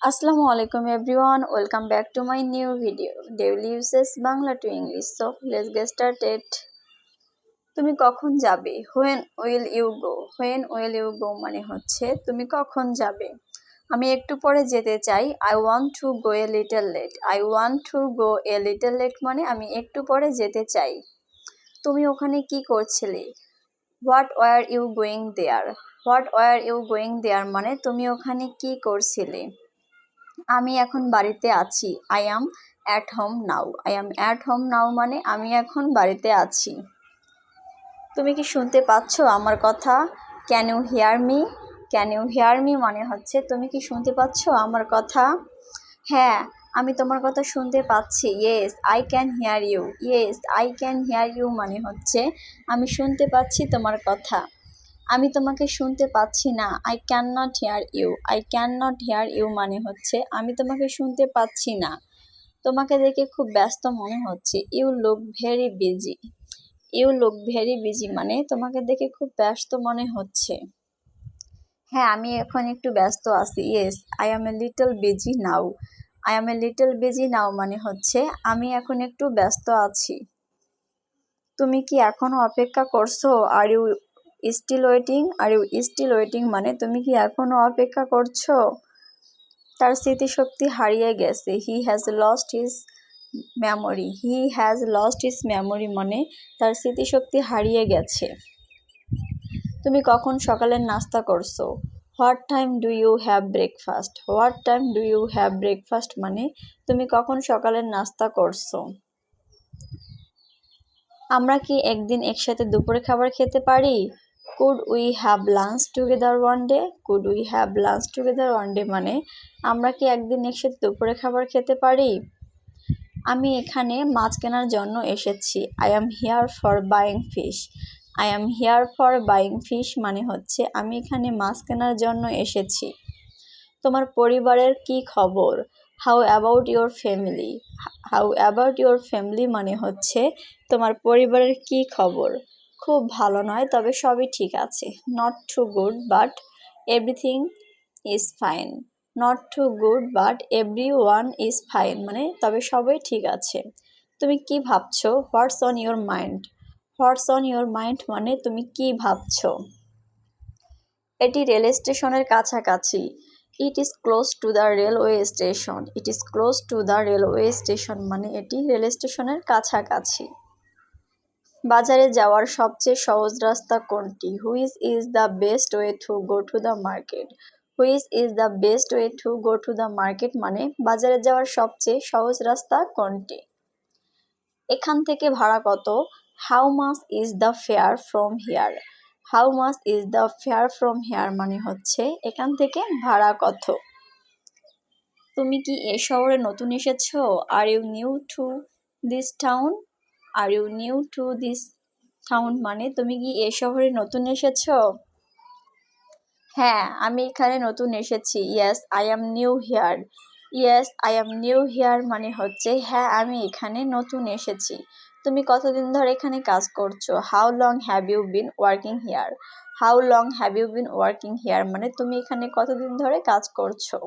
আসসালামু আলাইকুম everyone, welcome back to my new video daily uses Bangla to English. So let's get started. তুমি কখন যাবে? When will you go? When will you go মানে হচ্ছে তুমি কখন যাবে। আমি একটু পরে যেতে চাই। I want to go a little late. I want to go a little late মানে আমি একটু পরে যেতে চাই। তুমি ওখানে কি করছিলে? What were you going there? What were you going there মানে তুমি ওখানে কি করছিলে। আমি এখন বাড়িতে আছি। I am at home now. I am at home now মানে আমি এখন বাড়িতে আছি। তুমি কি শুনতে পাচ্ছ আমার কথা? Can you hear me? Can you hear me মানে হচ্ছে তুমি কি শুনতে পাচ্ছ আমার কথা? হ্যাঁ, আমি তোমার কথা শুনতে পাচ্ছি। Yes I can hear you. Yes I can hear you মানে হচ্ছে আমি শুনতে পাচ্ছি তোমার কথা। আমি তোমাকে শুনতে পাচ্ছি না। I can not hear you. I can not hear you মানে হচ্ছে আমি তোমাকে শুনতে পাচ্ছি না। তোমাকে দেখে খুব ব্যস্ত মনে হচ্ছে। You look very busy. You look very busy মানে তোমাকে দেখে খুব ব্যস্ত মনে হচ্ছে। হ্যাঁ, আমি এখন একটু ব্যস্ত আছি। Yes I am a little busy now. I am a little busy now মানে হচ্ছে আমি এখন একটু ব্যস্ত আছি। তুমি কি এখনো অপেক্ষা করছো? Are you still waiting? Are you still waiting মানে তুমি কি এখনো অপেক্ষা করছো? তার স্মৃতিশক্তি হারিয়ে গেছে। He has lost his memory. He has lost his memory মানে তার স্মৃতিশক্তি হারিয়ে গেছে। তুমি কখন সকালের নাস্তা করছো? What time do you have breakfast? What time do you have breakfast মানে তুমি কখন সকালের নাস্তা করছো। আমরা কি একদিন একসাথে দুপুরে খাবার খেতে পারি? Could we have lunch together one day? Could we have lunch together one day মানে আমরা কি একদিন একসাথে দুপুরে খাবার খেতে পারি? আমি এখানে মাছ কেনার জন্য এসেছি। I am here for buying fish. I am here for buying fish মানে হচ্ছে আমি এখানে মাছ কেনার জন্য এসেছি। তোমার পরিবারের কি খবর? How about your family? How about your family মানে হচ্ছে তোমার পরিবারের কি খবর? খুব ভালো নয়, তবে সবই ঠিক আছে। Not too good but everything is fine. Not too good but every one is fine মানে তবে সবই ঠিক আছে। তুমি কি ভাবছো? What's on your mind? What's on your mind মানে তুমি কি ভাবছো। এটি রেল স্টেশনের কাছাকাছি। It is close to the railway station. It is close to the railway station মানে এটি রেল স্টেশনের কাছাকাছি। বাজারে যাওয়ার সবচেয়ে সহজ রাস্তা কোনটি? Which is the best way to go to the market? Which is the best way to go to the market মানে বাজারে যাওয়ার সবচেয়ে সহজ রাস্তা কোনটি? এখান থেকে ভাড়া কত? How much is the fair from here? How much is the fair from here মানে হচ্ছে এখান থেকে ভাড়া কত। তুমি কি এ শহরে নতুন এসেছো? Are you new to this town? Are you new to this town মানে তুমি কি এ শহরে নতুন এসেছো? হ্যাঁ, আমি এখানে নতুন এসেছি। Yes I am new here. Yes I am new here মানে হচ্ছে হ্যাঁ আমি এখানে নতুন এসেছি। তুমি কতদিন ধরে এখানে কাজ করছো? How long have you been working here? How long have you been working here মানে তুমি এখানে কতদিন ধরে কাজ করছো।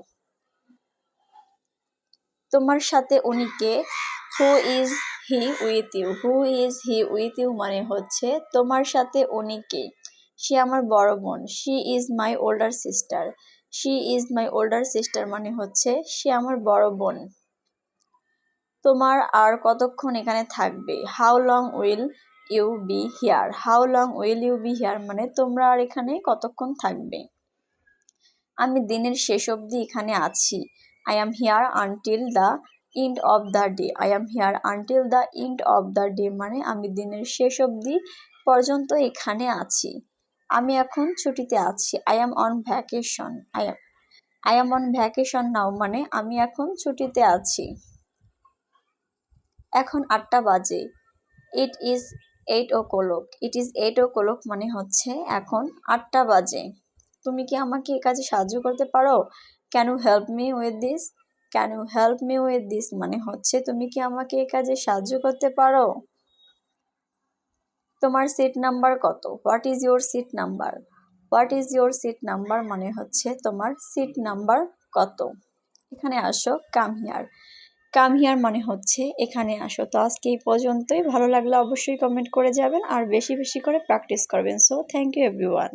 তোমার সাথে উনি কে? Who is he with you? Who is he with you মানে হচ্ছে তোমার সাথে উনি কে? সে আমার বড় বোন। She is my older sister. She is my older sister মানে হচ্ছে সে আমার বড় বোন। তোমার আর কতক্ষণ এখানে থাকবে? How long will you be here? How long will you be here মানে তোমরা আর এখানে কতক্ষণ থাকবে। আমি দিনের শেষ অবধি এখানে আছি। I am here until the end of the day. I am here until the end of the day মানে আমি দিনের শেষ অবধি পর্যন্ত এখানে আছি। আমি এখন ছুটিতে আছি। I am on vacation. I am on vacation now মানে আমি এখন ছুটিতে আছি। এখন 8টা বাজে। It is 8 o'clock। It is 8 o'clock মানে হচ্ছে এখন 8টা বাজে। তুমি কি আমাকে এই কাজে সাহায্য করতে পারো? Can you help me with this? Can you help me with this মানে হচ্ছে তুমি কি আমাকে এই কাজে সাহায্য করতে পারো। তোমার সিট নাম্বার কত? What is your seat number? What is your seat number মানে হচ্ছে তোমার সিট নাম্বার কত। এখানে আসো, কাম হিয়ার। কাম হিয়ার মানে হচ্ছে এখানে আসো। তো আজকে এই পর্যন্তই। ভালো লাগলে অবশ্যই কমেন্ট করে যাবেন আর বেশি বেশি করে প্র্যাকটিস করবেন। So thank you everyone.